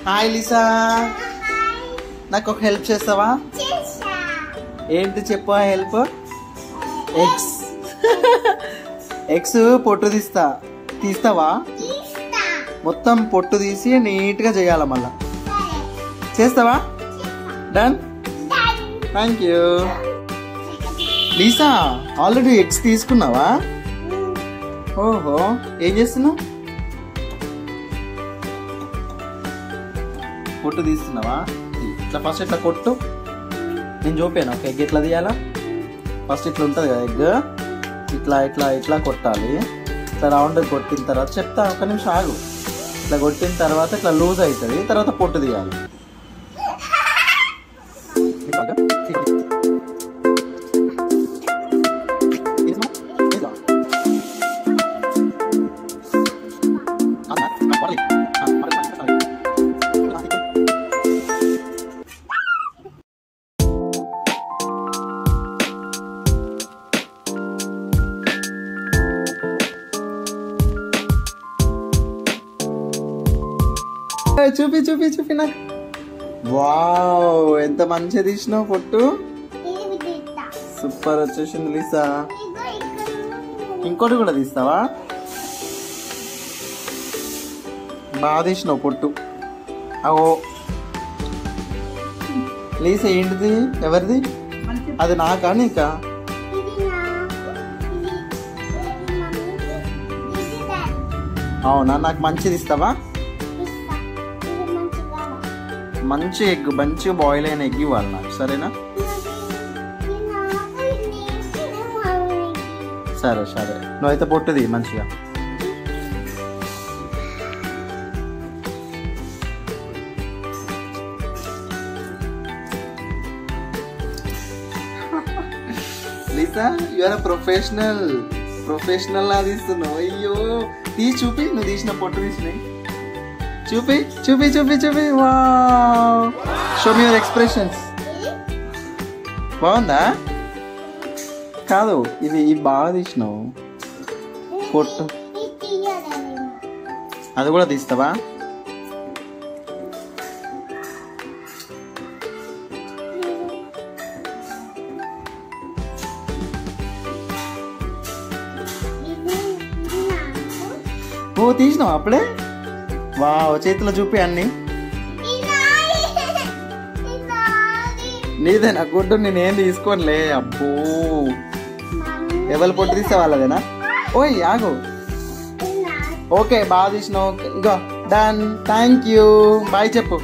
Hi Lisa, నాకు ఒక help చేస్తావా? ఏంటి చెప్పు హెల్ప్? ఎగ్స్ ఎగ్స్ పొట్టు తీస్తావా? మొత్తం పొట్టు తీసి నీట్గా చేయాల మళ్ళా. చేస్తావా? Done. Thank you. Lisa, already eggs తీసుకున్నావా? ఓహో, ఏం చేస్తున్నావు? పొట్టు తీస్తున్నావా? ఇట్లా ఫస్ట్ ఇట్లా కొట్టు. నేను చూపాను ఒక ఎగ్ ఎట్లా తీయాలా. ఫస్ట్ ఇట్లా ఉంటుంది కదా ఎగ్, ఇట్లా ఇట్లా ఇట్లా కొట్టాలి. ఇట్లా రౌండ్ కొట్టిన తర్వాత చెప్తా, ఒక నిమిషం ఆగు. ఇట్లా కొట్టిన తర్వాత ఇట్లా లూజ్ అవుతుంది, తర్వాత పొట్టు తీయాలి. చూపి చూపి చూపి నాకు. వావ్, ఎంత మంచిగా తీసినావు పొట్టు. సూపర్ వచ్చేసింది లీసా. ఇంకోటి కూడా తీస్తావా? బాగా తీసినావు పొట్టు. అవో లీసా, ఏంటిది? ఎవరిది అది? నాకా నీకా? అవునా, నాకు మంచిది ఇస్తావా? మంచి ఎగ్, మంచిగా బాయిల్ అయిన ఎగ్ ఇవ్వాలి నాకు, సరేనా? సరే సరే, నువ్వైతే పొట్టుది మంచిగా. లీసా, యు ఆర్ ప్రొఫెషనల్ లా తీస్తున్నావు. అయ్యో, చూపి, నువ్వు తీసిన పొట్టు తీసినాయి. చూపి చూపి చూపి చూపి. Wow, show me your expressions. బాగుందా? కాదు, ఇది బాగా తీసినావు పొట్టు. అది కూడా తీస్తావా? ఓ, తీసినావు అప్పుడే. వావ్, చేతిలో చూపి అన్ని. నీదేనా గుడ్డు? నేనేం తీసుకోనిలే. అబ్బో, ఎవరు పొట్టు తీస్తే వాళ్ళదేనా? ఓయ్ ఆగు. ఓకే, బాగా తీసినావు. ఇంకా డన్. Thank you. బాయ్ చెప్పు.